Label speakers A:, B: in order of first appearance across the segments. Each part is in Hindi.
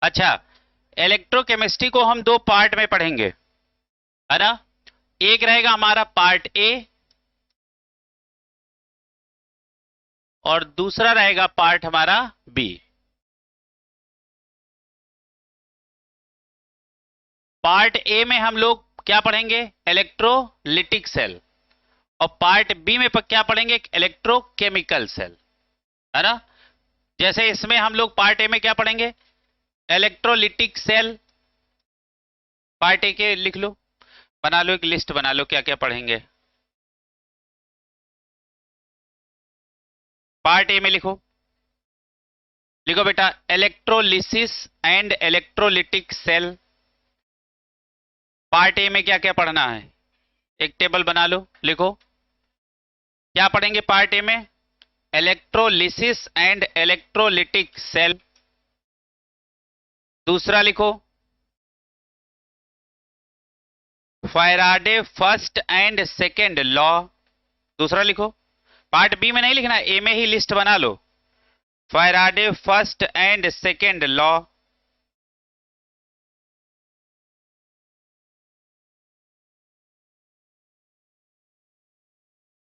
A: अच्छा, इलेक्ट्रोकेमिस्ट्री को हम दो पार्ट में पढ़ेंगे, है ना। एक रहेगा हमारा पार्ट ए और दूसरा रहेगा पार्ट हमारा बी। पार्ट ए में हम लोग क्या पढ़ेंगे, इलेक्ट्रोलिटिक सेल, और पार्ट बी में क्या पढ़ेंगे, इलेक्ट्रोकेमिकल सेल, है ना। जैसे इसमें हम लोग पार्ट ए में क्या पढ़ेंगे, इलेक्ट्रोलिटिक सेल। पार्ट ए के लिख लो, बना लो, एक लिस्ट बना लो क्या क्या पढ़ेंगे। पार्ट ए में लिखो, लिखो बेटा electrolysis and electrolytic cell. Part A में क्या क्या पढ़ना है, एक टेबल बना लो, लिखो क्या पढ़ेंगे पार्ट ए में, इलेक्ट्रोलिसिस एंड इलेक्ट्रोलिटिक सेल। दूसरा लिखो Faraday first and second law. दूसरा लिखो, पार्ट बी में नहीं लिखना, ए में ही लिस्ट बना लो, Faraday first and second law.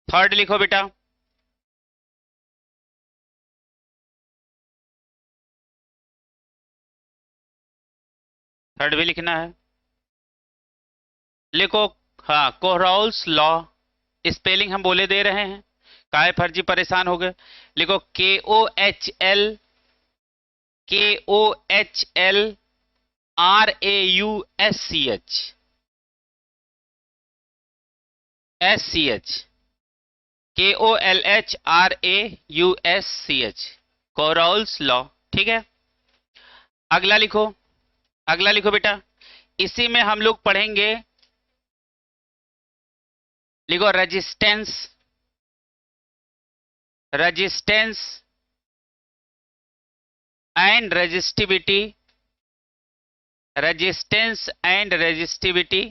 A: Third लिखो बेटा, थर्ड भी लिखना है, लिखो हाँ कोहराउल्स लॉ। स्पेलिंग हम बोले दे रहे हैं, काहे फर्जी परेशान हो गए। लिखो KOHLRAUSCH KOLHRAUSCH कोहराउल्स लॉ। ठीक है, अगला लिखो, अगला लिखो बेटा, इसी में हम लोग पढ़ेंगे, लिखो resistance, resistance and resistivity, resistance and resistivity.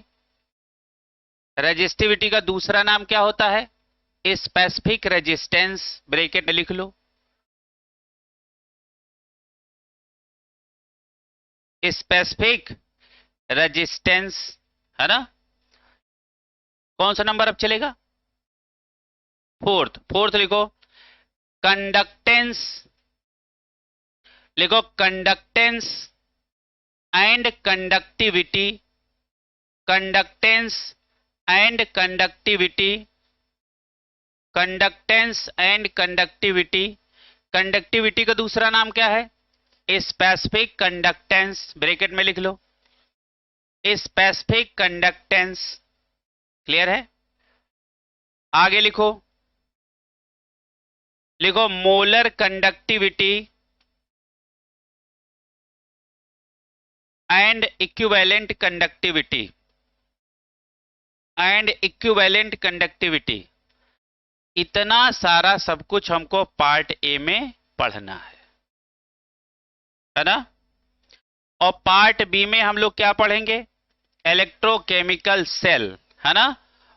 A: Resistivity का दूसरा नाम क्या होता है, स्पेसिफिक रेजिस्टेंस, ब्रैकेट में लिख लो, स्पेसिफिक रेजिस्टेंस, है ना। कौन सा नंबर अब चलेगा, फोर्थ। फोर्थ लिखो कंडक्टेंस, लिखो conductance and conductivity, conductance and conductivity, conductance and conductivity. Conductivity का दूसरा नाम क्या है, स्पेसिफिक कंडक्टेंस, ब्रैकेट में लिख लो, स्पेसिफिक कंडक्टेंस। क्लियर है, आगे लिखो, लिखो molar conductivity and equivalent conductivity, and equivalent conductivity. इतना सारा सब कुछ हमको पार्ट ए में पढ़ना है ना। और पार्ट बी में हम लोग क्या पढ़ेंगे, इलेक्ट्रोकेमिकल सेल, है ना,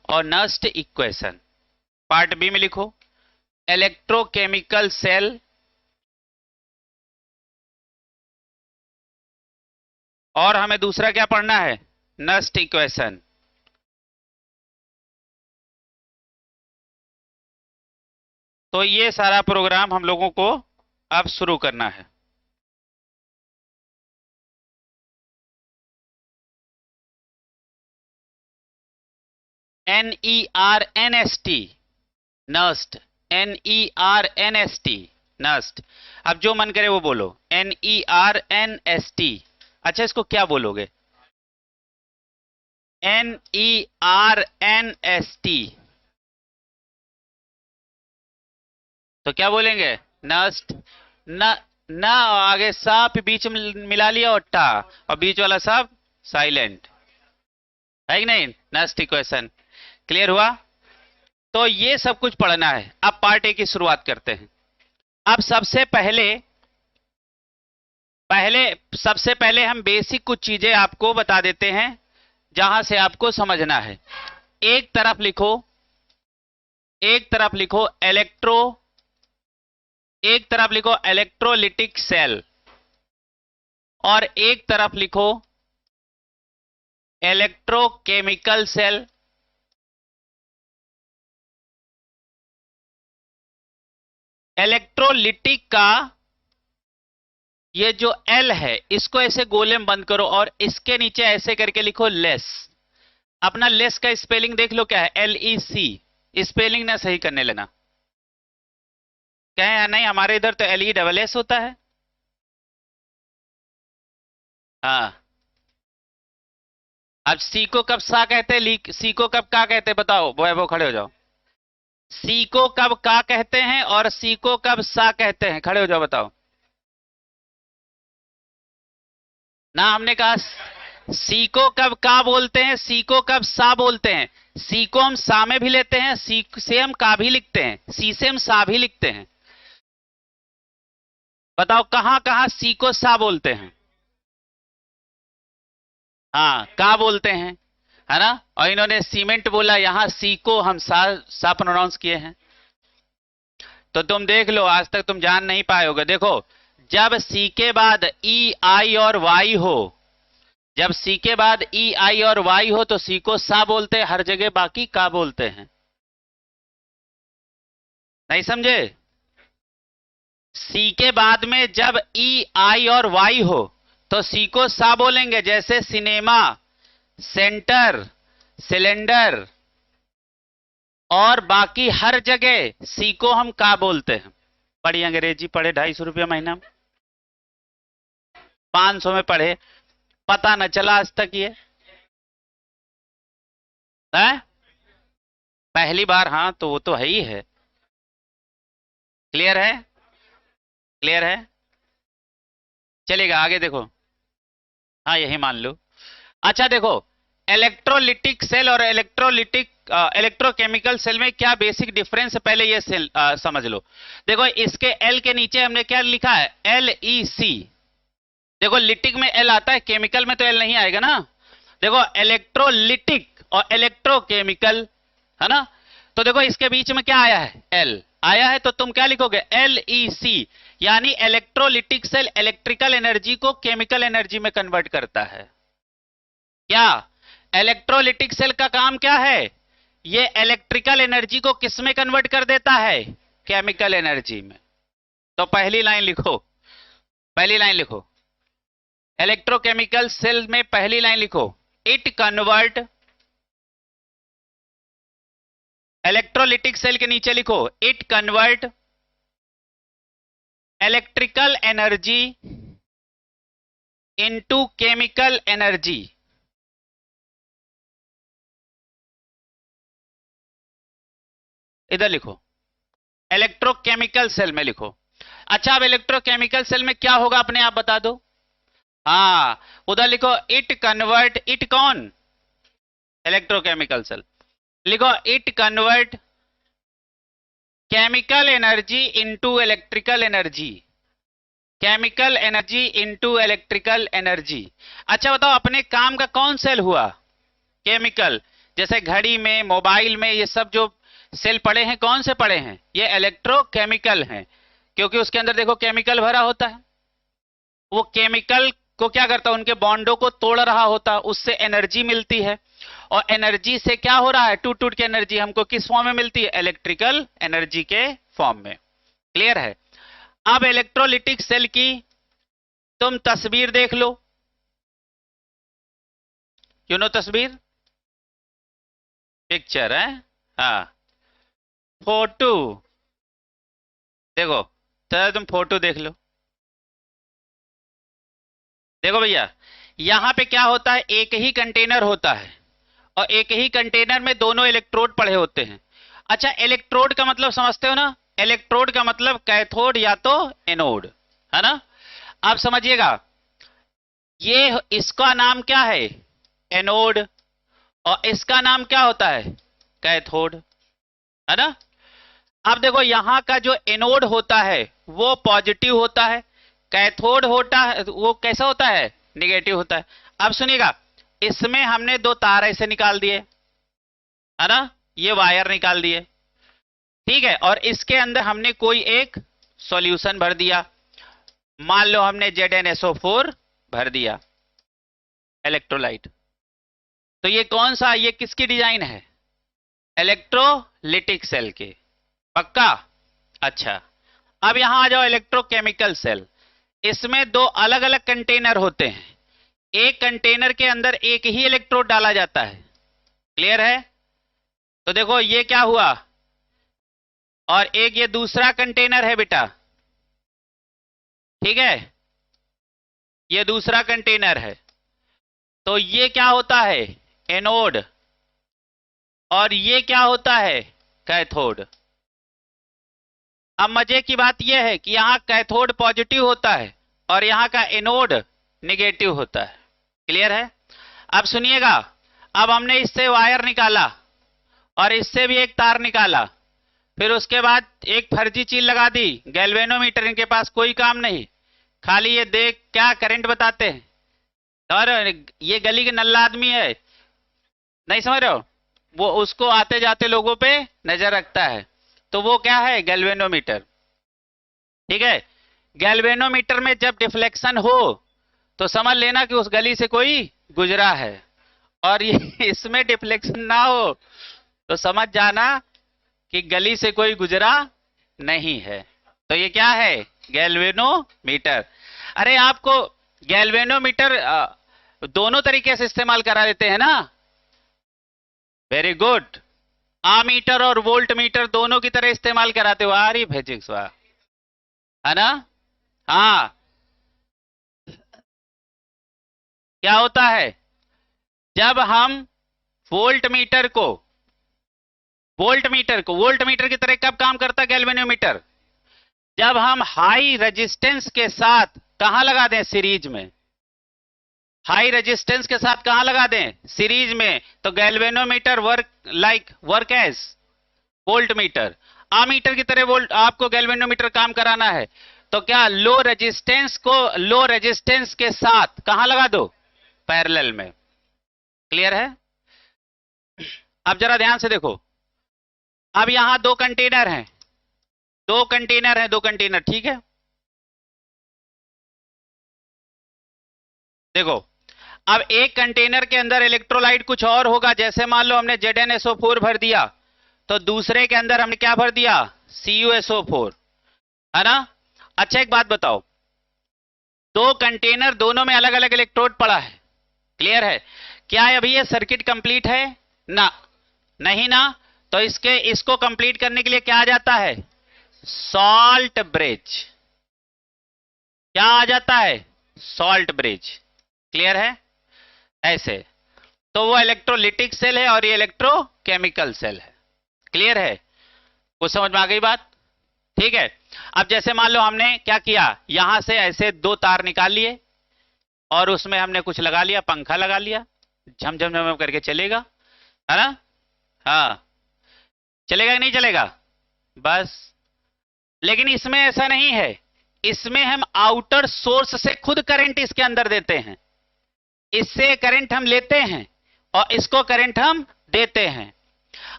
A: और नस्ट इक्वेशन। पार्ट बी में लिखो इलेक्ट्रोकेमिकल सेल और हमें दूसरा क्या पढ़ना है, नस्ट इक्वेशन। तो ये सारा प्रोग्राम हम लोगों को अब शुरू करना है। NERNST, Nernst, NERNST, Nernst. अब जो मन करे वो बोलो, NERNST। अच्छा, इसको क्या बोलोगे, NERNST, तो क्या बोलेंगे, नस्ट। न न आगे सांप बीच में मिला लिया और टा, और बीच वाला सांप साइलेंट, है कि नहीं, नस्ट इक्वेशन। क्लियर हुआ, तो ये सब कुछ पढ़ना है। अब पार्ट ए की शुरुआत करते हैं। अब सबसे पहले हम बेसिक कुछ चीजें आपको बता देते हैं जहां से आपको समझना है। एक तरफ लिखो, एक तरफ लिखो इलेक्ट्रोलिटिक सेल, और एक तरफ लिखो इलेक्ट्रोकेमिकल सेल। इलेक्ट्रोलिटिक का ये जो एल है इसको ऐसे गोले में बंद करो और इसके नीचे ऐसे करके लिखो लेस। अपना लेस का स्पेलिंग देख लो क्या है, LEC। स्पेलिंग ना सही करने लेना, कहें नहीं हमारे इधर तो LESS होता है। हाँ, अब सी को कब सा कहते हैं, सी को कब का कहते हैं बताओ, वो खड़े हो जाओ। सी को कब का कहते हैं और सी को कब सा कहते हैं, खड़े हो जाओ बताओ। ना हमने कहा सी को कब का बोलते हैं, सी को कब सा बोलते हैं। सी को हम सा में भी लेते हैं, सी से हम का भी लिखते हैं, सी से हम सा भी लिखते हैं। बताओ कहां कहां सी को सा बोलते हैं। हाँ का बोलते हैं, है ना। और इन्होंने सीमेंट बोला, यहां सी को हम सा प्रोनाउंस किए हैं। तो तुम देख लो, आज तक तुम जान नहीं पाए होगे। देखो जब सी के बाद ई आई और वाई हो, जब सी के बाद ई आई और वाई हो तो सी को सा बोलते हैं हर जगह, बाकी का बोलते हैं। नहीं समझे। सी के बाद में जब ई आई और वाई हो तो सी को सा बोलेंगे, जैसे सिनेमा, सेंटर, सिलेंडर, और बाकी हर जगह सी को हम का बोलते हैं। पढ़ी अंग्रेजी पढ़े, 250 रुपया महीना, 500 में पढ़े, पता न चला आज तक ये है पहली बार। हाँ तो वो तो है ही है। क्लियर है, क्लियर है, चलेगा आगे देखो। हाँ यही मान लो। अच्छा देखो, इलेक्ट्रोलिटिक सेल और इलेक्ट्रोकेमिकल सेल में क्या बेसिक डिफरेंस है, पहले ये सेल समझ लो। देखो इसके एल के नीचे हमने क्या लिखा है, LEC। देखो लिटिक में एल आता है, केमिकल में तो एल नहीं आएगा ना। देखो इलेक्ट्रोलिटिक और इलेक्ट्रोकेमिकल, है ना। तो देखो इसके बीच में क्या आया है, एल आया है, तो तुम क्या लिखोगे, LEC। यानी इलेक्ट्रोलिटिक सेल इलेक्ट्रिकल एनर्जी को केमिकल एनर्जी में कन्वर्ट करता है। क्या इलेक्ट्रोलिटिक सेल का काम क्या है, ये इलेक्ट्रिकल एनर्जी को किस में कन्वर्ट कर देता है, केमिकल एनर्जी में। तो पहली लाइन लिखो, पहली लाइन लिखो, इलेक्ट्रोकेमिकल सेल में पहली लाइन लिखो, इट कन्वर्ट। इलेक्ट्रोलिटिक सेल के नीचे लिखो, it convert electrical energy into chemical energy. इधर लिखो, इलेक्ट्रोकेमिकल सेल में लिखो। अच्छा अब इलेक्ट्रोकेमिकल सेल में क्या होगा अपने आप बता दो। हाँ उधर लिखो, इट कन्वर्ट, इट कौन, इलेक्ट्रोकेमिकल सेल, लिखो it convert chemical energy into electrical energy, chemical energy into electrical energy. अच्छा बताओ अपने काम का कौन सेल हुआ, केमिकल। जैसे घड़ी में, मोबाइल में, ये सब जो सेल पड़े हैं कौन से पड़े हैं, ये इलेक्ट्रोकेमिकल हैं, क्योंकि उसके अंदर देखो केमिकल भरा होता है। वो केमिकल को क्या करता है, उनके बॉन्डों को तोड़ रहा होता है, उससे एनर्जी मिलती है। और एनर्जी से क्या हो रहा है, टूट टूट के एनर्जी हमको किस फॉर्म में मिलती है, इलेक्ट्रिकल एनर्जी के फॉर्म में। क्लियर है। अब इलेक्ट्रोलिटिक सेल की तुम तस्वीर देख लो, यू नो तस्वीर, पिक्चर है, हाँ फोटो देखो, तो तुम फोटो देख लो। देखो भैया यहां पे क्या होता है, एक ही कंटेनर होता है और एक ही कंटेनर में दोनों इलेक्ट्रोड पड़े होते हैं। अच्छा इलेक्ट्रोड का मतलब समझते हो ना, इलेक्ट्रोड का मतलब कैथोड या तो एनोड, है ना। आप समझिएगा, ये इसका नाम क्या है, एनोड, और इसका नाम क्या होता है, कैथोड, है ना। अब देखो यहां का जो एनोड होता है वो पॉजिटिव होता है, कैथोड होता है वो कैसा होता है, नेगेटिव होता है। अब सुनिएगा, इसमें हमने दो तार ऐसे निकाल दिए, है ना, ये वायर निकाल दिए, ठीक है। और इसके अंदर हमने कोई एक सॉल्यूशन भर दिया, मान लो हमने ZnSO4 भर दिया इलेक्ट्रोलाइट। तो ये कौन सा, ये किसकी डिजाइन है? इलेक्ट्रोलिटिक सेल के, पक्का? अच्छा, अब यहां आ जाओ इलेक्ट्रोकेमिकल सेल। इसमें दो अलग अलग कंटेनर होते हैं, एक कंटेनर के अंदर एक ही इलेक्ट्रोड डाला जाता है। क्लियर है? तो देखो ये क्या हुआ, और एक ये दूसरा कंटेनर है बेटा, ठीक है, ये दूसरा कंटेनर है। तो ये क्या होता है? एनोड, और ये क्या होता है? कैथोड। अब मजे की बात यह है कि यहां कैथोड पॉजिटिव होता है और यहां का एनोड निगेटिव होता है। क्लियर है? अब सुनिएगा, अब हमने इससे वायर निकाला और इससे भी एक तार निकाला, फिर उसके बाद एक फर्जी चीज लगा दी, गैल्वेनोमीटर। इनके पास कोई काम नहीं, खाली ये देख क्या करंट बताते हैं। और ये गली के नल्ला आदमी है, नहीं समझ रहे हो, वो उसको आते जाते लोगों पे नजर रखता है, तो वो क्या है? गैल्वेनोमीटर। ठीक है, गैल्वेनोमीटर में जब डिफ्लेक्शन हो तो समझ लेना कि उस गली से कोई गुजरा है, और ये इसमें डिफ्लेक्शन ना हो तो समझ जाना कि गली से कोई गुजरा नहीं है। तो ये क्या है? गैल्वेनोमीटर। अरे आपको गैल्वेनोमीटर दोनों तरीके से इस्तेमाल करा लेते हैं ना। वेरी गुड, आमीटर और वोल्ट मीटर दोनों की तरह इस्तेमाल कराते हो। आ रही फिजिक्स, वाह, है ना? हाँ, क्या होता है जब हम वोल्ट मीटर को वोल्ट मीटर की तरह कब काम करता है गैल्वेनोमीटर? जब हम हाई रेजिस्टेंस के साथ कहां लगा दें? सीरीज में। हाई रेजिस्टेंस के साथ कहां लगा दें? सीरीज में। तो galvanometer work as volt meter. Ammeter की तरह वोल्ट आपको गैल्वेनोमीटर काम कराना है, तो क्या लो रेजिस्टेंस के साथ कहां लगा दो? पैरेलल में। क्लियर है? अब जरा ध्यान से देखो, अब यहां दो कंटेनर हैं, दो कंटेनर, ठीक है। देखो, अब एक कंटेनर के अंदर इलेक्ट्रोलाइट कुछ और होगा, जैसे मान लो हमने ZnSO4 भर दिया, तो दूसरे के अंदर हमने क्या भर दिया? CuSO4, है ना? अच्छा एक बात बताओ, दो कंटेनर, दोनों में अलग अलग इलेक्ट्रोड पड़ा है। क्लियर है? क्या अभी ये सर्किट कंप्लीट है? ना, नहीं ना। तो इसको कंप्लीट करने के लिए क्या आ जाता है? Salt bridge. क्या आ जाता है? Salt bridge. क्लियर है? ऐसे तो वो इलेक्ट्रोलिटिक सेल है और ये इलेक्ट्रोकेमिकल सेल है। क्लियर है? कुछ समझ में आ गई बात? ठीक है। अब जैसे मान लो हमने क्या किया, यहां से ऐसे दो तार निकाल लिए और उसमें हमने कुछ लगा लिया, पंखा लगा लिया, झमझम झम करके चलेगा, है ना? हाँ, चलेगा कि नहीं चलेगा? बस। लेकिन इसमें ऐसा नहीं है, इसमें हम आउटर सोर्स से खुद करंट इसके अंदर देते हैं। इससे करंट हम लेते हैं और इसको करंट हम देते हैं।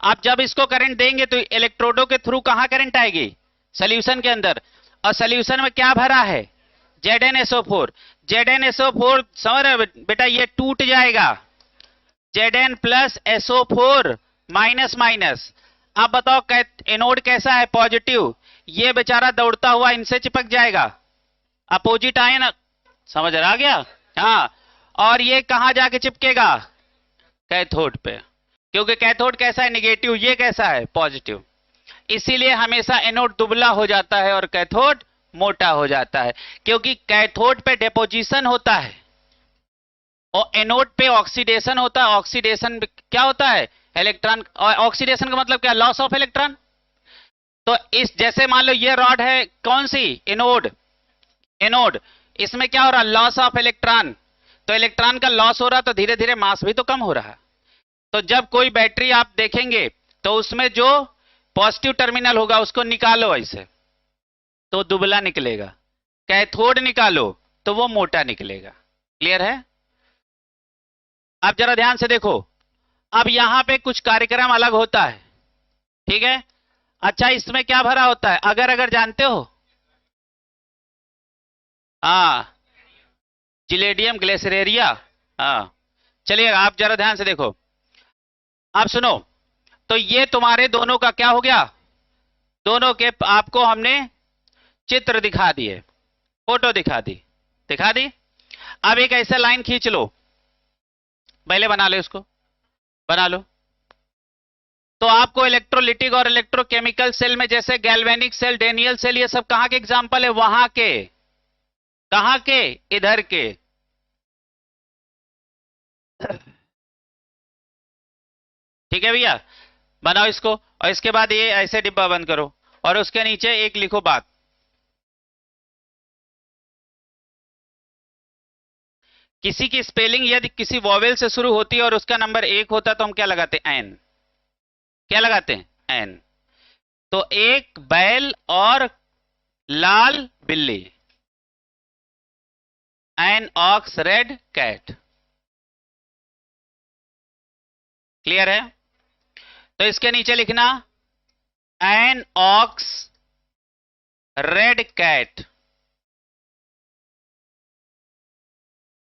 A: आप जब इसको करंट देंगे तो इलेक्ट्रोडों के थ्रू कहां करंट आएगी? सॉल्यूशन के अंदर। और सॉल्यूशन में क्या भरा है? ZnSO4। ZnSO4 समझ रहे बेटा, ये टूट जाएगा, Zn plus SO4 minus minus. अब बताओ एनोड कैसा है? पॉजिटिव। ये बेचारा दौड़ता हुआ इनसे चिपक जाएगा, अपोजिट आयन, समझ आ गया? हाँ, और ये कहां जाके चिपकेगा? कैथोड पे, क्योंकि कैथोड कैसा है? निगेटिव। ये कैसा है? पॉजिटिव। इसीलिए हमेशा एनोड दुबला हो जाता है और कैथोड मोटा हो जाता है, क्योंकि कैथोड पे डिपोजिशन होता है और एनोड पे ऑक्सीडेशन होता है। ऑक्सीडेशन क्या होता है? इलेक्ट्रॉन। और ऑक्सीडेशन का मतलब क्या? Loss of electron. तो इस जैसे मान लो ये रॉड है, कौन सी? एनोड। इसमें क्या हो रहा? Loss of electron. तो इलेक्ट्रॉन का लॉस हो रहा, तो धीरे धीरे मास भी तो कम हो रहा। तो जब कोई बैटरी आप देखेंगे तो उसमें जो पॉजिटिव टर्मिनल होगा उसको निकालो ऐसे, तो दुबला निकलेगा। कैथोड निकालो तो वो मोटा निकलेगा। क्लियर है? अब जरा ध्यान से देखो, अब यहां पे कुछ कार्यक्रम अलग होता है, ठीक है। अच्छा, इसमें क्या भरा होता है? अगर जानते हो? हाँ, जिलेडियम ग्लेसरेरिया। हाँ, चलिए आप जरा ध्यान से देखो, आप सुनो। तो ये तुम्हारे दोनों का क्या हो गया, दोनों के आपको हमने चित्र दिखा दिए, फोटो दिखा दी। अब एक ऐसा लाइन खींच लो, पहले बना लो, इसको बना लो। तो आपको इलेक्ट्रोलिटिक और इलेक्ट्रोकेमिकल सेल में जैसे गैल्वेनिक सेल, डेनियल सेल, ये सब कहां के एग्जांपल है, वहां के, कहां के, इधर के। ठीक है भैया, बनाओ इसको, और इसके बाद ये ऐसे डिब्बा बंद करो, और उसके नीचे एक लिखो बात। किसी की स्पेलिंग यदि किसी वॉवेल से शुरू होती है और उसका नंबर 1 होता तो हम क्या लगाते हैं, एन। क्या लगाते हैं, एन। तो एक बैल और लाल बिल्ली, an ox red cat. Clear है? तो इसके नीचे लिखना एन ऑक्स रेड कैट,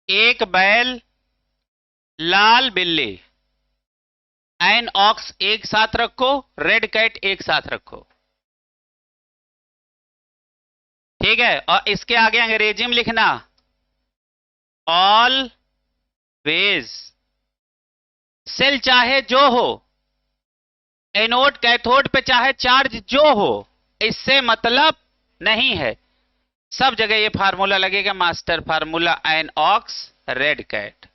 A: एक बैल लाल बिल्ली, एन ऑक्स एक साथ रखो, रेड कैट एक साथ रखो। ठीक है, और इसके आगे अंग्रेजी में लिखना ऑल वेज। सेल चाहे जो हो, एनोड कैथोड पे चाहे चार्ज जो हो, इससे मतलब नहीं है। सब जगह ये फार्मूला लगेगा, master formula an ox red cat.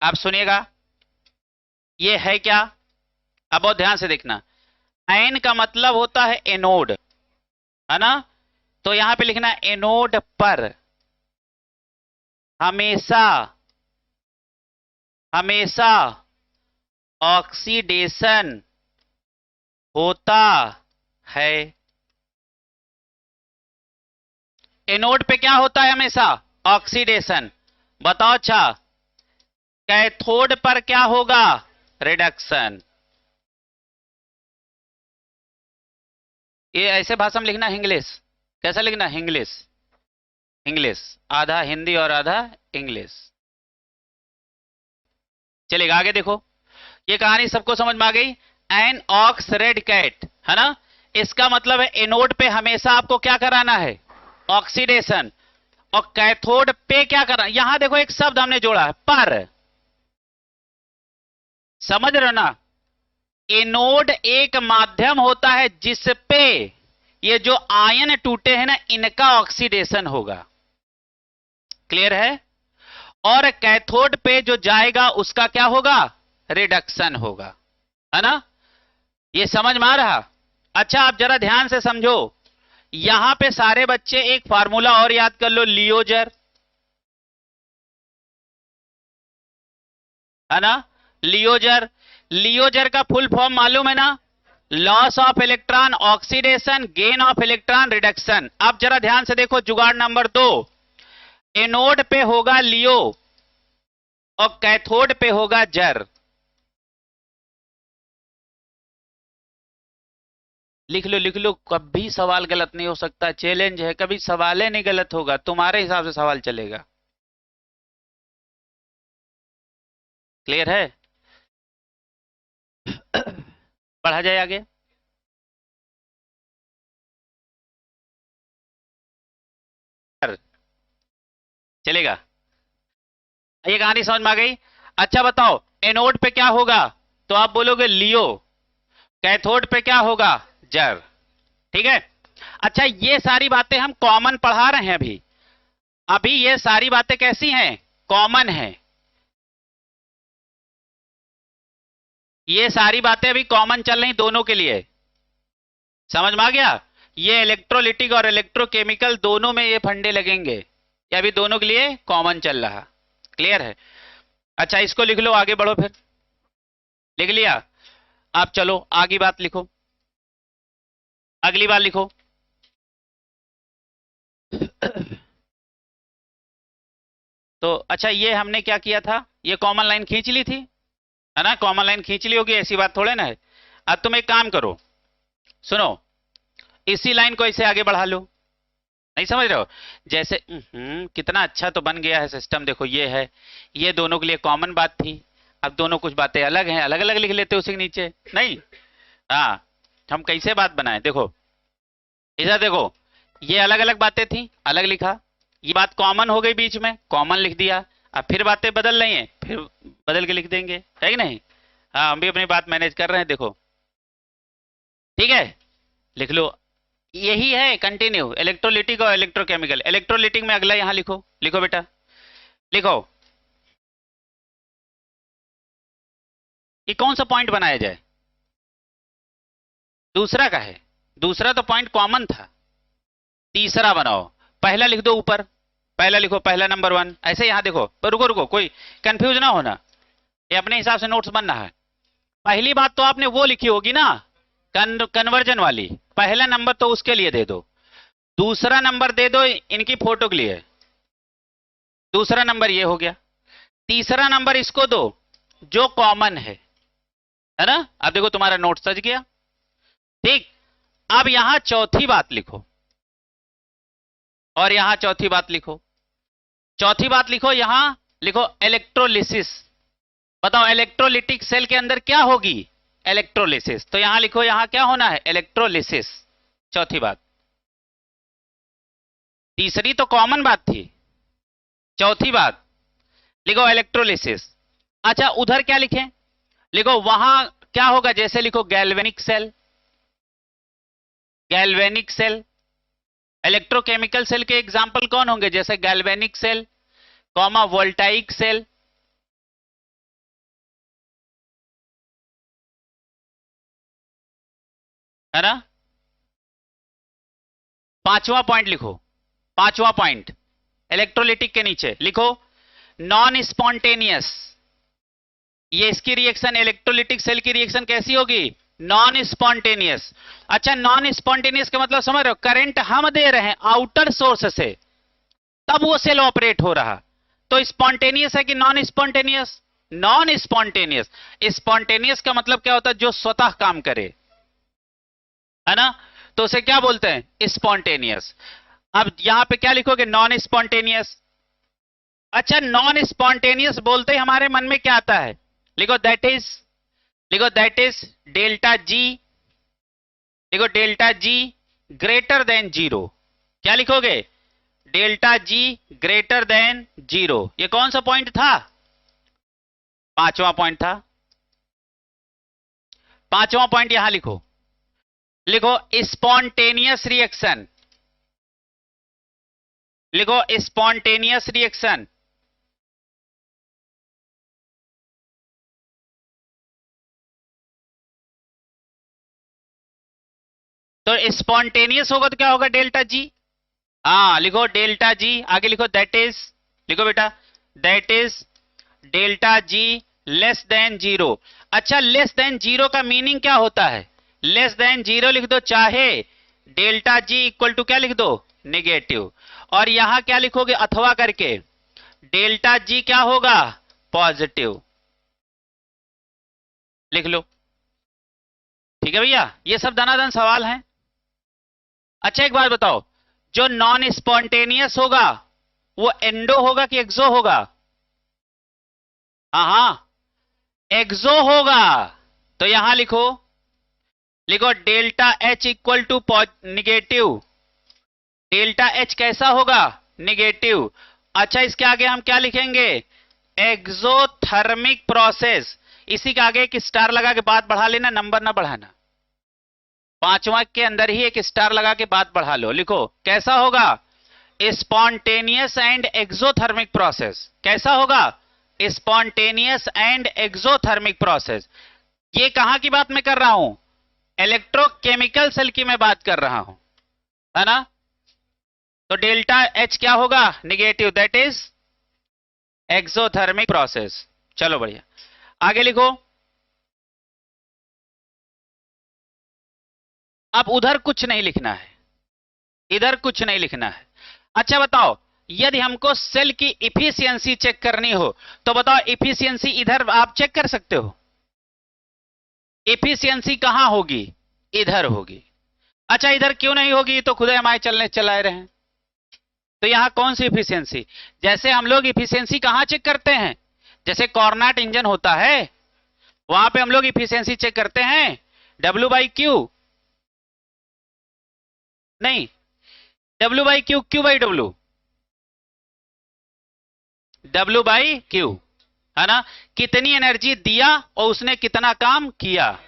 A: आप सुनिएगा, ये है क्या, अब बहुत ध्यान से देखना। एन का मतलब होता है एनोड, है ना। तो यहां पे लिखना एनोड पर हमेशा हमेशा ऑक्सीडेशन होता है। एनोड पे क्या होता है हमेशा, ऑक्सीडेशन। बताओ अच्छा, कैथोड पर क्या होगा, रिडक्शन। ये ऐसे भाषा में लिखना इंग्लिश, कैसा लिखना, इंग्लिश। इंग्लिश आधा हिंदी और आधा इंग्लिश। चलेगा, आगे देखो। ये कहानी सबको समझ में आ गई। एन ऑक्स रेड कैट, है ना। इसका मतलब है एनोड पे हमेशा आपको क्या कराना है, ऑक्सीडेशन। और कैथोड पे क्या करना, यहां देखो एक शब्द हमने जोड़ा है, पर। समझ रहे हो ना। एनोड एक माध्यम होता है जिसपे ये जो आयन टूटे हैं ना, इनका ऑक्सीडेशन होगा। क्लियर है? और कैथोड पे जो जाएगा उसका क्या होगा, रिडक्शन होगा, है ना। ये समझ में आ रहा। अच्छा, आप जरा ध्यान से समझो। यहां पे सारे बच्चे एक फार्मूला और याद कर लो, लियोजर, है ना। लियोजर, लियोजर का फुल फॉर्म मालूम है ना, loss of electron oxidation, gain of electron reduction. अब जरा ध्यान से देखो, जुगाड़ नंबर 2, एनोड पे होगा लियो और कैथोड पे होगा जर। लिख लो लिख लो, कभी सवाल गलत नहीं हो सकता, चैलेंज है, कभी सवाल ही नहीं गलत होगा, तुम्हारे हिसाब से सवाल चलेगा। क्लियर है? पढ़ा जाए आगे। चलेगा, ये कहानी समझ में आ गई। अच्छा बताओ, एनोड पे क्या होगा, तो आप बोलोगे लियो, कैथोड पे क्या होगा, जर। ठीक है। अच्छा, ये सारी बातें हम कॉमन पढ़ा रहे हैं अभी। अभी ये सारी बातें कैसी हैं, कॉमन हैं। ये सारी बातें अभी कॉमन चल रही दोनों के लिए। समझ में आ गया। ये इलेक्ट्रोलिटिक और इलेक्ट्रोकेमिकल दोनों में ये फंडे लगेंगे, ये अभी दोनों के लिए कॉमन चल रहा। क्लियर है? अच्छा, इसको लिख लो, आगे बढ़ो फिर। लिख लिया? आप चलो आगे बात लिखो, अगली बात लिखो। तो अच्छा, ये हमने क्या किया था, ये कॉमन लाइन खींच ली थी, है ना। कॉमन लाइन खींच ली होगी, ऐसी बात थोड़े ना है। अब तुम एक काम करो, सुनो, इसी लाइन को ऐसे आगे बढ़ा लो, नहीं समझ रहे हो? जैसे कितना अच्छा तो बन गया है सिस्टम, देखो ये है, ये दोनों के लिए कॉमन बात थी, अब दोनों कुछ बातें अलग हैं, अलग अलग लिख लेते उसी के नीचे, नहीं? हाँ, हम कैसे बात बनाए, देखो इधर देखो, ये अलग अलग बातें थी, अलग लिखा, ये बात कॉमन हो गई बीच में, कॉमन लिख दिया, अब फिर बातें बदल रही हैं, फिर बदल के लिख देंगे, है कि नहीं? हाँ, हम भी अपनी बात मैनेज कर रहे हैं, देखो ठीक है, लिख लो। यही है कंटिन्यू, इलेक्ट्रोलिटिक और इलेक्ट्रोकेमिकल। इलेक्ट्रोलिटिक में अगला यहां लिखो, लिखो बेटा, लिखो, ये कौन सा पॉइंट बनाया जाए? दूसरा का है, दूसरा तो पॉइंट कॉमन था, तीसरा बनाओ, पहला लिख दो ऊपर, पहला लिखो, पहला नंबर 1, ऐसे यहां देखो, पर रुको रुको, कोई कंफ्यूज ना होना, ये अपने हिसाब से नोट्स बनना है। पहली बात तो आपने वो लिखी होगी ना, कन्वर्जन वाली, पहला नंबर तो उसके लिए दे दो, दूसरा नंबर दे दो इनकी फोटो के लिए, दूसरा नंबर ये हो गया, तीसरा नंबर इसको दो जो कॉमन है ना? अब देखो तुम्हारा नोट सज गया, ठीक। अब यहां चौथी बात लिखो, और यहां चौथी बात लिखो, चौथी बात लिखो, यहां लिखो इलेक्ट्रोलिसिस। बताओ इलेक्ट्रोलिटिक सेल के अंदर क्या होगी? इलेक्ट्रोलिसिस। तो यहां लिखो, यहां क्या होना है? इलेक्ट्रोलिसिस, चौथी बात। तीसरी तो कॉमन बात थी, चौथी बात लिखो इलेक्ट्रोलिसिस। अच्छा उधर क्या लिखें? लिखो वहां क्या होगा, जैसे लिखो galvanic cell, galvanic cell. Electrochemical cell के एग्जाम्पल कौन होंगे? जैसे galvanic cell, comma voltaic cell, है ना? पांचवा पॉइंट लिखो, पांचवा पॉइंट इलेक्ट्रोलिटिक के नीचे लिखो नॉन स्पॉन्टेनियस। ये इसकी रिएक्शन, इलेक्ट्रोलिटिक सेल की रिएक्शन कैसी होगी? Non spontaneous. अच्छा नॉन स्पॉन्टेनियस का मतलब समझ रहे हो? करंट हम दे रहे हैं आउटर सोर्स से, तब वो सेल ऑपरेट हो रहा, तो स्पॉन्टेनियस है कि non spontaneous? Non spontaneous. Spontaneous का मतलब क्या होता है? जो स्वतः काम करे, है ना? तो उसे क्या बोलते हैं? स्पॉन्टेनियस। अब यहां पे क्या लिखोगे? Non spontaneous. अच्छा नॉन स्पॉन्टेनियस बोलते ही हमारे मन में क्या आता है? लिखो दैट इज, लिखो दैट इज डेल्टा जी, लिखो delta G greater than zero. क्या लिखोगे? Delta G greater than zero. ये कौन सा पॉइंट था? पांचवा पॉइंट था। पांचवा पॉइंट यहां लिखो, लिखो स्पॉन्टेनियस रिएक्शन, लिखो स्पॉन्टेनियस रिएक्शन। तो स्पॉन्टेनियस होगा तो क्या होगा? Delta G. हाँ लिखो डेल्टा जी, आगे लिखो दैट इज, लिखो बेटा that is delta G less than zero. अच्छा लेस देन जीरो का मीनिंग क्या होता है? लेस देन जीरो लिख दो, चाहे डेल्टा जी इक्वल टू क्या लिख दो? नेगेटिव। और यहां क्या लिखोगे? अथवा करके डेल्टा जी क्या होगा? पॉजिटिव, लिख लो। ठीक है भैया, ये सब धनाधन सवाल हैं। अच्छा एक बात बताओ, जो नॉन स्पॉन्टेनियस होगा वो एंडो होगा कि एक्सो होगा? हाँ हाँ, एक्सो होगा। तो यहां लिखो, लिखो delta H equal to negative. Delta H कैसा होगा? निगेटिव। अच्छा इसके आगे हम क्या लिखेंगे? Exothermic process. इसी के आगे एक स्टार लगा के बात बढ़ा लेना, नंबर ना बढ़ाना। पांचवा के अंदर ही एक स्टार लगा के बात बढ़ा लो। लिखो कैसा होगा? Spontaneous and exothermic process. कैसा होगा? Spontaneous and exothermic process. ये कहां की बात मैं कर रहा हूं? इलेक्ट्रोकेमिकल सेल की मैं बात कर रहा हूं, है ना? तो डेल्टा एच क्या होगा? Negative, that is exothermic process. चलो बढ़िया, आगे लिखो। अब उधर कुछ नहीं लिखना है, इधर कुछ नहीं लिखना है। अच्छा बताओ, यदि हमको सेल की इफिशियंसी चेक करनी हो तो बताओ इफिशियंसी इधर आप चेक कर सकते हो? इफिशियंसी कहां होगी? इधर होगी। अच्छा इधर क्यों नहीं होगी? तो खुद हमारे चलने चलाए रहे हैं, तो यहां कौन सी इफिशियंसी, जैसे हम लोग इफिशियंसी कहां चेक करते हैं, जैसे कॉर्नाट इंजन होता है वहां पे हम लोग इफिशियंसी चेक करते हैं W/Q, नहीं W/Q, Q/W, W/Q, है ना, कितनी एनर्जी दिया और उसने कितना काम किया,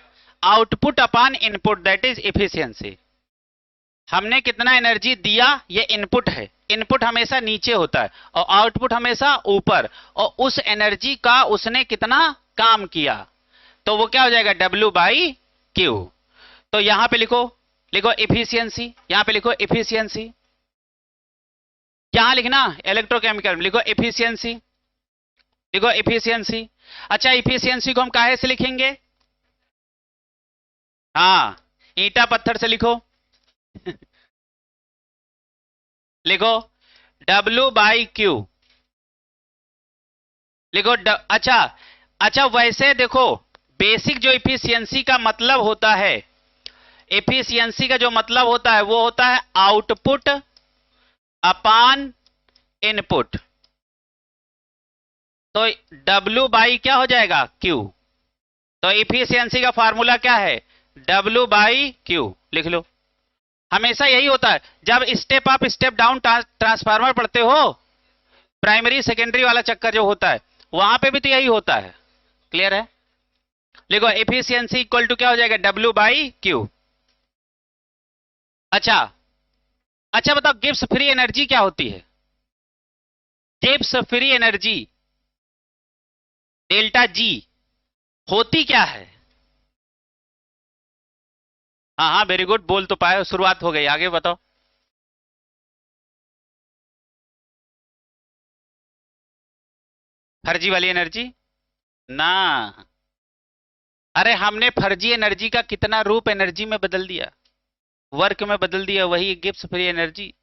A: output upon input, that is efficiency. हमने कितना एनर्जी दिया ये इनपुट है, इनपुट हमेशा नीचे होता है और आउटपुट हमेशा ऊपर, और उस एनर्जी का उसने कितना काम किया, तो वो क्या हो जाएगा W/Q। तो यहां पे लिखो, लिखो इफिशियंसी, यहां पे लिखो इफिशियंसी, क्या लिखना, इलेक्ट्रोकेमिकल में लिखो इफिशियंसी, लिखो इफिशियंसी। अच्छा इफिशियंसी को हम काहे से लिखेंगे, हाँ ईंटा पत्थर से लिखो लिखो W/Q, लिखो अच्छा, अच्छा वैसे देखो बेसिक जो इफिशियंसी का मतलब होता है, एफिशिएंसी का जो मतलब होता है वो होता है आउटपुट अपॉन इनपुट, तो W क्या हो जाएगा Q, तो इफिशिएंसी का फार्मूला क्या है W/Q, लिख लो। हमेशा यही होता है जब step up step down transformer पढ़ते हो, प्राइमरी सेकेंडरी वाला चक्कर जो होता है वहां पे भी तो यही होता है, क्लियर है। लिखो एफिशिएंसी इक्वल टू क्या हो जाएगा W/Q। अच्छा अच्छा बताओ गिब्स फ्री एनर्जी क्या होती है, Gibbs free energy delta G होती क्या है, हाँ हाँ वेरी गुड, बोल तो पाए, शुरुआत हो गई, आगे बताओ। फर्जी वाली एनर्जी ना, अरे हमने फर्जी एनर्जी का कितना रूप एनर्जी में बदल दिया, वर्क में बदल दिया, वही गिब्स फ्री एनर्जी।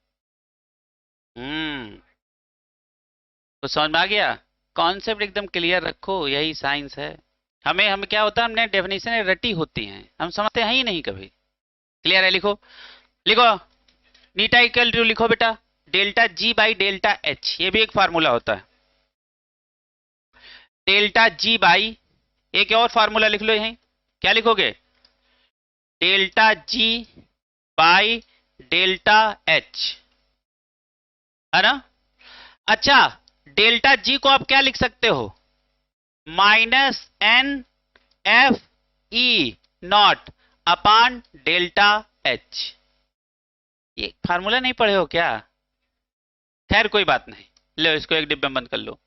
A: हम्म, तो समझ में आ गया, कॉन्सेप्ट एकदम क्लियर रखो, यही साइंस है। हमें हम क्या होता है, हमने डेफिनेशन रटी होती हैं, हम समझते हैं ही नहीं कभी। क्लियर है, लिखो, लिखो नीटा इक्वल टू, लिखो बेटा डेल्टा G/डेल्टा H, ये भी एक फार्मूला होता है, डेल्टा G/ एक और फार्मूला लिख लो यहीं, क्या लिखोगे डेल्टा G/डेल्टा H, है ना। अच्छा डेल्टा G को आप क्या लिख सकते हो, -NFE0 अपान डेल्टा H, ये फार्मूला नहीं पढ़े हो क्या, खैर कोई बात नहीं, लो इसको एक डिब्बे में बंद कर लो।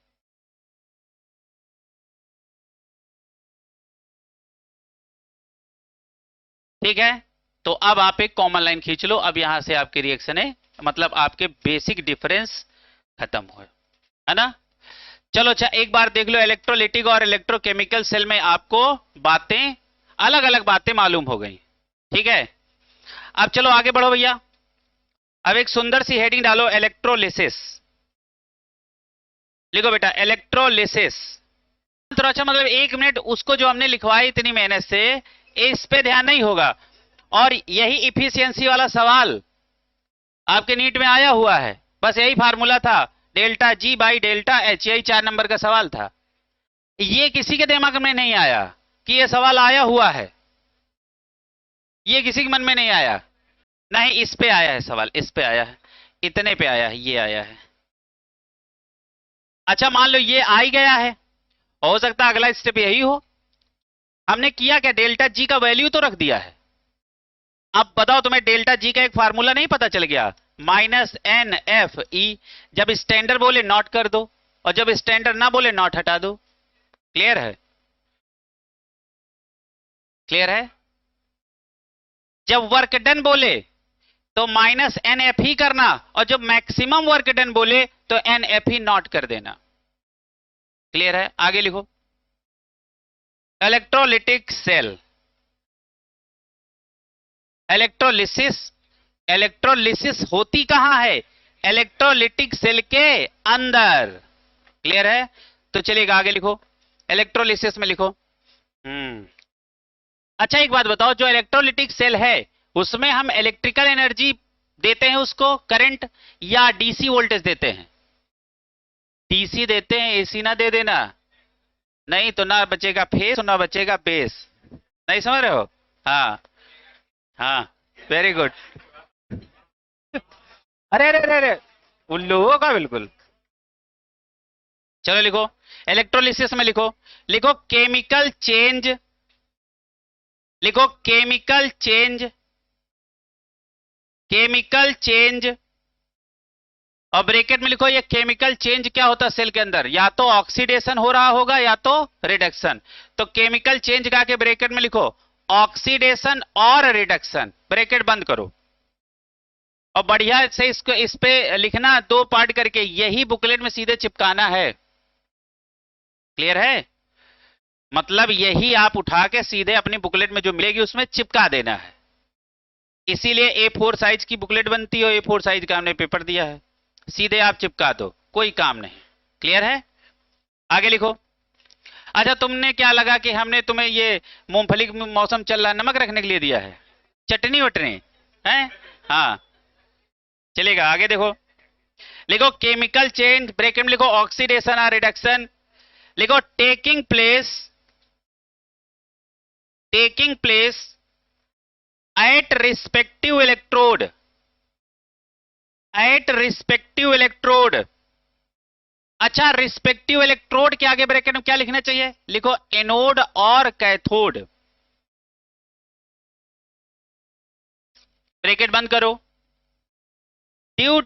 A: ठीक है, तो अब आप एक कॉमन लाइन खींच लो, अब यहां से आपके रिएक्शन है, मतलब आपके बेसिक डिफरेंस खत्म हुए, है ना। चलो अच्छा एक बार देख लो, इलेक्ट्रोलिटिक और इलेक्ट्रोकेमिकल सेल में आपको बातें, अलग अलग बातें मालूम हो गई, ठीक है। अब चलो आगे बढ़ो भैया, अब एक सुंदर सी हेडिंग डालो, इलेक्ट्रोलिसिस, लिखो बेटा इलेक्ट्रोलिसिस। तो अच्छा मतलब 1 मिनट उसको जो हमने लिखवाई इतनी मेहनत से, इस पे ध्यान नहीं होगा, और यही इफिशियंसी वाला सवाल आपके नीट में आया हुआ है, बस यही फार्मूला था डेल्टा G/डेल्टा H, यही 4 नंबर का सवाल था, ये किसी के दिमाग में नहीं आया कि ये सवाल आया हुआ है, ये किसी के मन में नहीं आया, नहीं इस पे आया है सवाल, इस पे आया है, इतने पे आया है, ये आया है। अच्छा मान लो ये आ ही गया है, हो सकता है अगला स्टेप यही हो, हमने किया क्या, डेल्टा G का वैल्यू तो रख दिया है, अब बताओ तुम्हें डेल्टा G का एक फार्मूला नहीं पता चल गया, -NFE, जब स्टैंडर्ड बोले नॉट कर दो, और जब स्टैंडर्ड ना बोले नॉट हटा दो, क्लियर है, क्लियर है। जब वर्क डन बोले तो -NFE करना, और जब मैक्सिमम वर्क डन बोले तो NFE नॉट कर देना, क्लियर है। आगे लिखो, इलेक्ट्रोलिटिक सेल, इलेक्ट्रोलिसिस, इलेक्ट्रोलिसिस होती कहां है, इलेक्ट्रोलिटिक सेल के अंदर, क्लियर है। तो चलिए आगे लिखो, इलेक्ट्रोलिसिस में लिखो। अच्छा एक बात बताओ, जो इलेक्ट्रोलिटिक सेल है उसमें हम इलेक्ट्रिकल एनर्जी देते हैं उसको करंट, या डीसी वोल्टेज देते हैं? डीसी देते हैं, एसी ना दे देना, नहीं तो ना बचेगा फेस और ना बचेगा बेस। नहीं समझ रहे हो? हाँ हाँ, वेरी गुड। अरे अरे अरे अरे, उल्लू होगा बिल्कुल। चलो लिखो, इलेक्ट्रोलिसिस में लिखो, लिखो केमिकल चेंज, लिखो केमिकल चेंज, केमिकल चेंज, और ब्रैकेट में लिखो ये केमिकल चेंज क्या होता है सेल के अंदर, या तो ऑक्सीडेशन हो रहा होगा या तो रिडक्शन। तो केमिकल चेंज का के ब्रैकेट में लिखो ऑक्सीडेशन और रिडक्शन, ब्रैकेट बंद करो। और बढ़िया से इसको इस पे लिखना 2 पार्ट करके, यही बुकलेट में सीधे चिपकाना है। क्लियर है? मतलब यही आप उठा के सीधे अपनी बुकलेट में जो मिलेगी उसमें चिपका देना है। इसीलिए A4 साइज की बुकलेट बनती है, A4 साइज का हमने पेपर दिया है, सीधे आप चिपका दो, कोई काम नहीं। क्लियर है? आगे लिखो। अच्छा, तुमने क्या लगा कि हमने तुम्हें ये मूंगफली का मौसम चल रहा है नमक रखने के लिए दिया है, चटनी वटनी है? हाँ चलेगा। आगे देखो, लिखो केमिकल चेंज, ब्रैकेट में लिखो ऑक्सीडेशन और रिडक्शन, लिखो taking place at respective electrode, at respective electrode. अच्छा, रिस्पेक्टिव इलेक्ट्रोड के आगे ब्रैकेट में क्या लिखना चाहिए? लिखो एनोड और कैथोड, ब्रैकेट बंद करो। ड्यू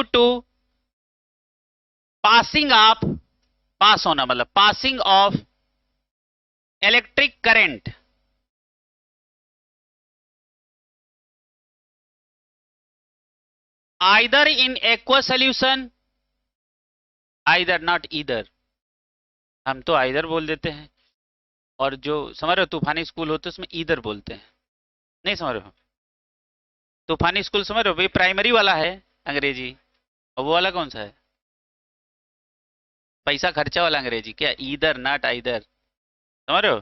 A: टू पासिंग ऑफ, पास होना मतलब passing of electric current, either in aqua solution, either not either, हम तो आइदर बोल देते हैं, और जो समझ रहे हो तूफानी स्कूल होते हैं उसमें ईदर बोलते हैं। नहीं समझ रहे हो? तूफानी स्कूल समझ रहे हो, वे प्राइमरी वाला है अंग्रेजी, और वो वाला कौन सा है, पैसा खर्चा वाला अंग्रेजी, क्या ईदर नॉट आइदर, समझ रहे हो?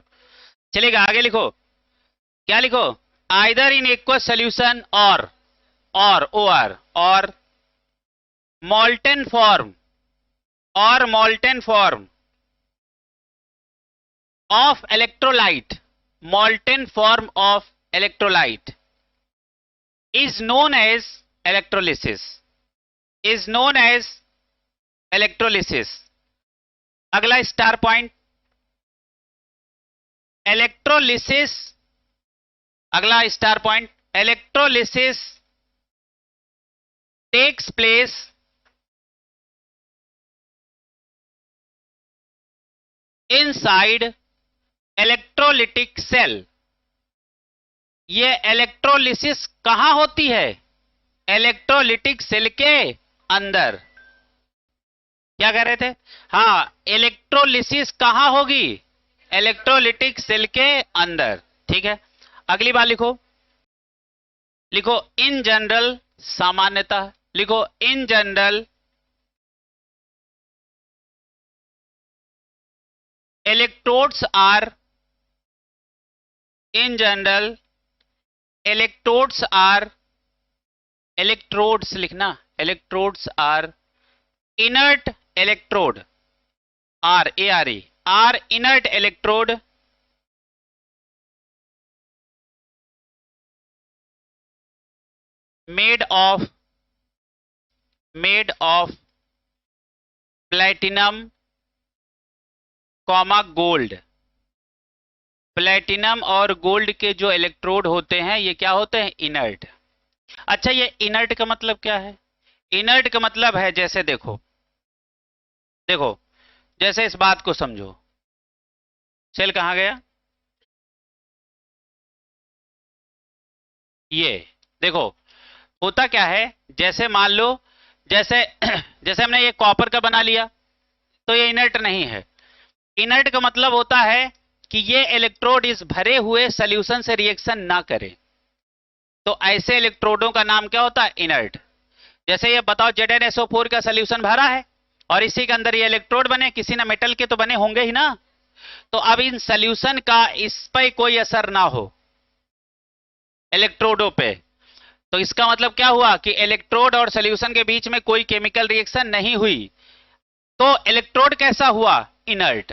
A: चलेगा, आगे लिखो, क्या लिखो? Either in aqua solution O R, और molten form, or molten form of electrolyte, molten form of electrolyte is known as electrolysis, is known as electrolysis। अगला स्टार पॉइंट, इलेक्ट्रोलिसिस, अगला star point, electrolysis takes place inside electrolytic cell. ये इलेक्ट्रोलिसिस कहां होती है? इलेक्ट्रोलिटिक सेल के अंदर। क्या कह रहे थे? हाँ, इलेक्ट्रोलिसिस कहां होगी? इलेक्ट्रोलिटिक सेल के अंदर। ठीक है, अगली बात लिखो, लिखो इन जनरल, सामान्यतः, लिखो in general electrodes are, in general electrodes are, electrodes लिखना, electrodes are inert electrode, are inert electrode made of platinum comma gold. Platinum और गोल्ड के जो इलेक्ट्रोड होते हैं ये क्या होते हैं? इनर्ट। अच्छा, ये इनर्ट का मतलब क्या है? इनर्ट का मतलब है, जैसे देखो देखो, जैसे इस बात को समझो, सेल कहां गया? ये देखो, होता क्या है, जैसे मान लो, जैसे जैसे हमने ये कॉपर का बना लिया, तो ये इनर्ट नहीं है। इनर्ट का मतलब होता है कि ये इलेक्ट्रोड इस भरे हुए सॉल्यूशन से रिएक्शन ना करे, तो ऐसे इलेक्ट्रोडों का नाम क्या होता है? इनर्ट। जैसे ये बताओ, ZnSO4 का सॉल्यूशन भरा है और इसी के अंदर ये इलेक्ट्रोड बने, किसी ना मेटल के तो बने होंगे ही ना, तो अब इन सॉल्यूशन का इस पे कोई असर ना हो इलेक्ट्रोडों पे, तो इसका मतलब क्या हुआ कि इलेक्ट्रोड और सॉल्यूशन के बीच में कोई केमिकल रिएक्शन नहीं हुई, तो इलेक्ट्रोड कैसा हुआ? इनर्ट।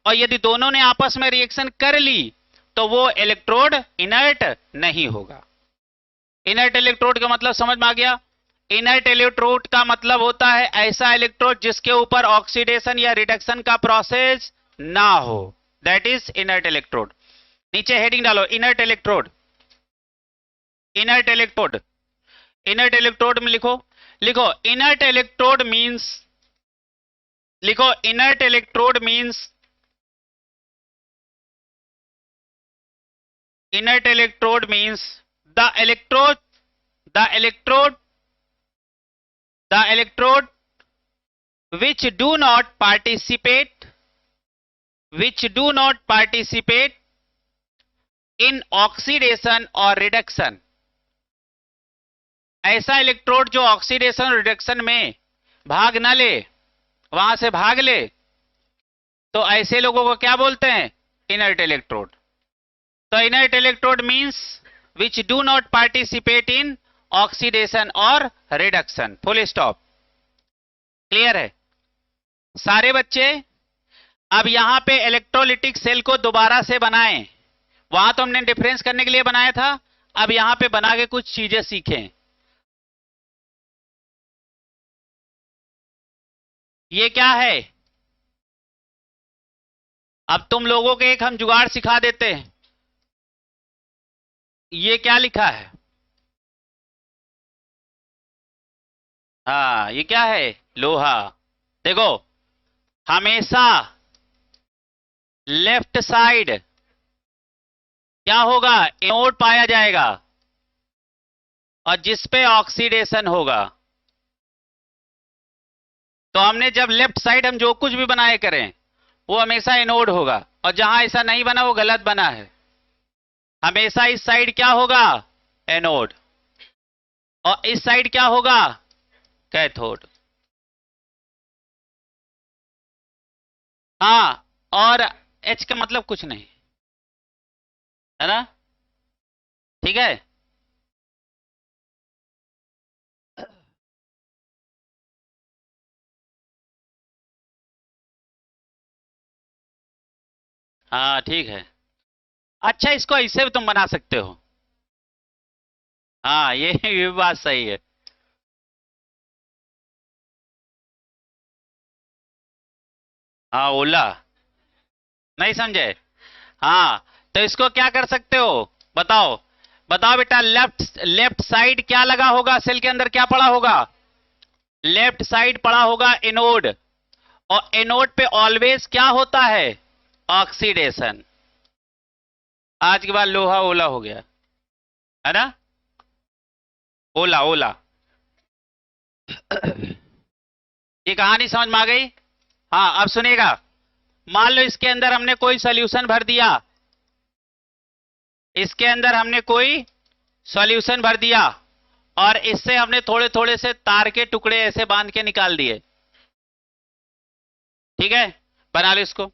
A: और यदि दोनों ने आपस में रिएक्शन कर ली तो वो इलेक्ट्रोड इनर्ट नहीं होगा। इनर्ट इलेक्ट्रोड का मतलब समझ में आ गया? इनर्ट इलेक्ट्रोड का मतलब होता है ऐसा इलेक्ट्रोड जिसके ऊपर ऑक्सीडेशन या रिडक्शन का प्रोसेस ना हो, दैट इज इनर्ट इलेक्ट्रोड। नीचे हेडिंग डालो inert electrode. Inert electrode, inert electrode में लिखो, लिखो इनर्ट इलेक्ट्रोड मींस, लिखो inert electrode means, inert electrode means the electrode which do not participate in oxidation or reduction। ऐसा इलेक्ट्रोड जो ऑक्सीडेशन और रिडक्शन में भाग ना ले, वहां से भाग ले, तो ऐसे लोगों को क्या बोलते हैं? Inert electrode. तो inert electrode means which do not participate in oxidation और रिडक्शन, फुल स्टॉप। क्लियर है सारे बच्चे? अब यहां पे इलेक्ट्रोलिटिक सेल को दोबारा से बनाएं, वहां तो हमने डिफरेंस करने के लिए बनाया था, अब यहां पे बना के कुछ चीजें सीखें। ये क्या है? अब तुम लोगों के एक हम जुगाड़ सिखा देते हैं। ये क्या लिखा है? हाँ ये क्या है? लोहा। देखो हमेशा लेफ्ट साइड क्या होगा? एनोड पाया जाएगा, और जिस पे ऑक्सीडेशन होगा। तो हमने जब लेफ्ट साइड हम जो कुछ भी बनाए करें वो हमेशा एनोड होगा, और जहां ऐसा नहीं बना वो गलत बना है। हमेशा इस साइड क्या होगा? एनोड, और इस साइड क्या होगा? कैथोड। हाँ, और H का मतलब कुछ नहीं है ना, ठीक है। हाँ ठीक है। अच्छा इसको ऐसे भी तुम बना सकते हो। हाँ ये बात सही है। हाँ ओला, नहीं समझे? हाँ तो इसको क्या कर सकते हो बताओ? बताओ बेटा, लेफ्ट लेफ्ट साइड क्या लगा होगा? सेल के अंदर क्या पड़ा होगा? लेफ्ट साइड पड़ा होगा एनोड, और एनोड पे ऑलवेज क्या होता है? ऑक्सीडेशन। आज के बाद लोहा ओला हो गया है ना, ओला ओला। ये कहानी समझ में आ गई? हाँ अब सुनिएगा, मान लो इसके अंदर हमने कोई सॉल्यूशन भर दिया, इसके अंदर हमने कोई सॉल्यूशन भर दिया, और इससे हमने थोड़े थोड़े से तार के टुकड़े ऐसे बांध के निकाल दिए, ठीक है। बना लो इसको।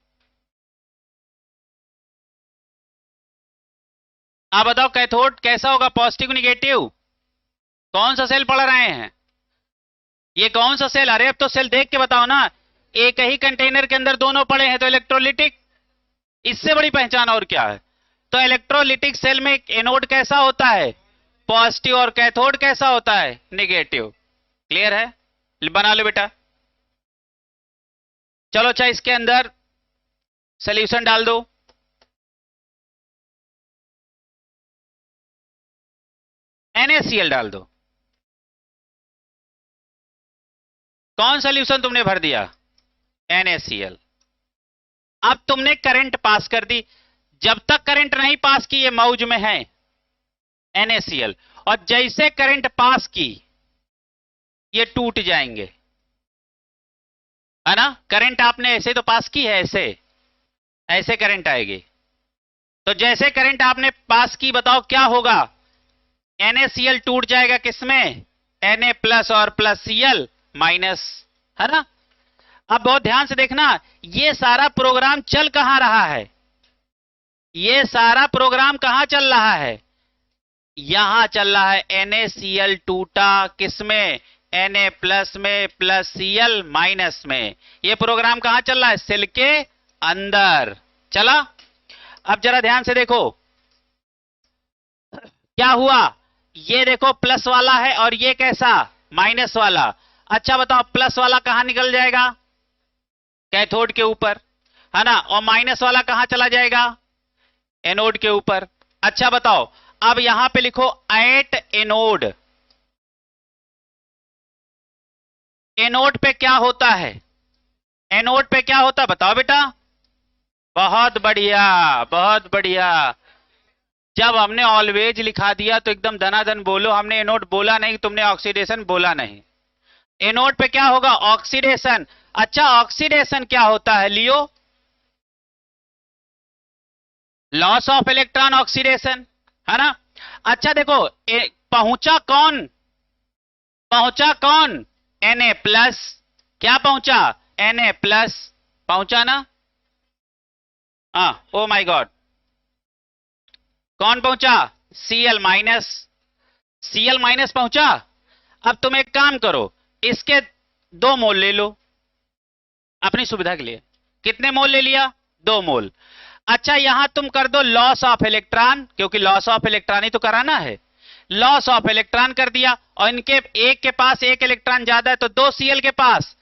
A: आप बताओ कैथोड कैसा होगा? Positive negative? कौन सा सेल पढ़ रहे हैं? ये कौन सा सेल? अरे अब तो सेल देख के बताओ ना, एक ही कंटेनर के अंदर दोनों पड़े हैं तो इलेक्ट्रोलिटिक, इससे बड़ी पहचान और क्या है? तो इलेक्ट्रोलिटिक सेल में एनोड कैसा होता है? पॉजिटिव, और कैथोड कैसा होता है? नेगेटिव। क्लियर है? बना लो बेटा। चलो अच्छा इसके अंदर सॉल्यूशन डाल दो। NaCl डाल दो। कौन सॉल्यूशन तुमने भर दिया? NaCl। अब तुमने करंट पास कर दी, जब तक करंट नहीं पास की ये मौज में है NaCl, और जैसे करंट पास की ये टूट जाएंगे, है ना। करंट आपने ऐसे तो पास की है, ऐसे ऐसे करंट आएगी, तो जैसे करंट आपने पास की बताओ क्या होगा? NaCl टूट जाएगा किसमें? Na प्लस और प्लस Cl माइनस, है ना। अब बहुत ध्यान से देखना, ये सारा प्रोग्राम चल कहां रहा है, ये सारा प्रोग्राम कहां चल रहा है, यहां चल रहा है NaCl2 किसमें, Na प्लस में प्लस Cl माइनस में। ये प्रोग्राम कहां चल रहा है, सेल के अंदर चला। अब जरा ध्यान से देखो क्या हुआ, ये देखो प्लस वाला है और ये कैसा, माइनस वाला। अच्छा बताओ प्लस वाला कहां निकल जाएगा, कैथोड के ऊपर, है ना, और माइनस वाला कहां चला जाएगा, एनोड के ऊपर। अच्छा बताओ अब यहां पे लिखो एट एनोड, एनोड पे क्या होता है, एनोड पे क्या होता है बताओ बेटा। बहुत बढ़िया, बहुत बढ़िया। जब हमने ऑलवेज लिखा दिया तो एकदम दनादन बोलो, हमने एनोड बोला नहीं, तुमने ऑक्सीडेशन बोला नहीं। एनोड पे क्या होगा, ऑक्सीडेशन। अच्छा ऑक्सीडेशन क्या होता है लियो, लॉस ऑफ इलेक्ट्रॉन ऑक्सीडेशन, है ना। अच्छा देखो पहुंचा कौन, पहुंचा कौन, Na प्लस, क्या पहुंचा, Na प्लस पहुंचा ना, हाँ ओ माय गॉड, कौन पहुंचा, Cl माइनस, Cl माइनस पहुंचा। अब तुम एक काम करो, इसके 2 मोल ले लो अपनी सुविधा के लिए। कितने मोल ले लिया, 2 मोल। अच्छा यहां तुम कर दो लॉस ऑफ इलेक्ट्रॉन, क्योंकि लॉस ऑफ इलेक्ट्रॉन ही तो कराना है, लॉस ऑफ इलेक्ट्रॉन कर दिया। और इनके एक के पास 1 इलेक्ट्रॉन ज्यादा है तो 2 Cl के पास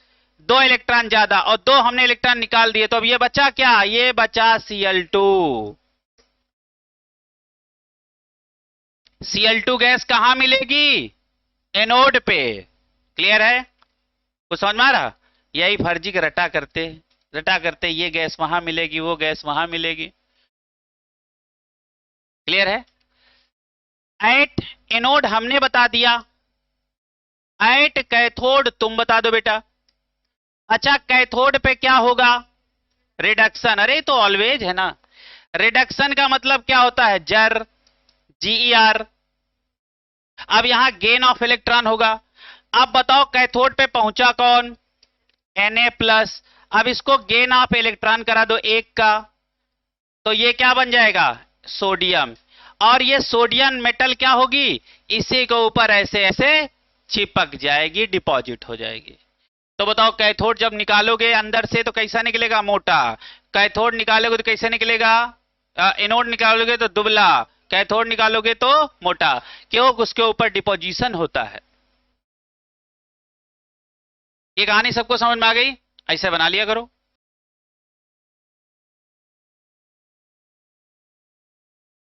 A: 2 इलेक्ट्रॉन ज्यादा, और 2 हमने इलेक्ट्रॉन निकाल दिए, तो अब ये बचा क्या, ये बचा Cl2। Cl2 गैस कहां मिलेगी, एनोड पे। क्लियर है, कुछ समझ में आ रहा। यही फर्जी का रटा करते, रटा करते, ये गैस वहां मिलेगी, वो गैस वहां मिलेगी। क्लियर है। एट एनोड हमने बता दिया, एट कैथोड तुम बता दो बेटा। अच्छा कैथोड पे क्या होगा, रिडक्शन। अरे तो ऑलवेज है ना, रिडक्शन का मतलब क्या होता है, जर, GER। अब यहां गेन ऑफ इलेक्ट्रॉन होगा। अब बताओ कैथोड पे पहुंचा कौन, Na प्लस। अब इसको गेन ऑफ इलेक्ट्रॉन करा दो 1 का, तो ये क्या बन जाएगा, सोडियम। और ये सोडियम मेटल क्या होगी, इसी के ऊपर ऐसे ऐसे चिपक जाएगी, डिपॉजिट हो जाएगी। तो बताओ कैथोड जब निकालोगे अंदर से तो कैसा निकलेगा, मोटा। कैथोड निकालोगे तो कैसे निकलेगा, एनोड निकालोगे तो दुबला, कैथोड निकालोगे तो मोटा। क्यों, उसके ऊपर डिपोजिशन होता है। ये कहानी सबको समझ में आ गई, ऐसे बना लिया करो।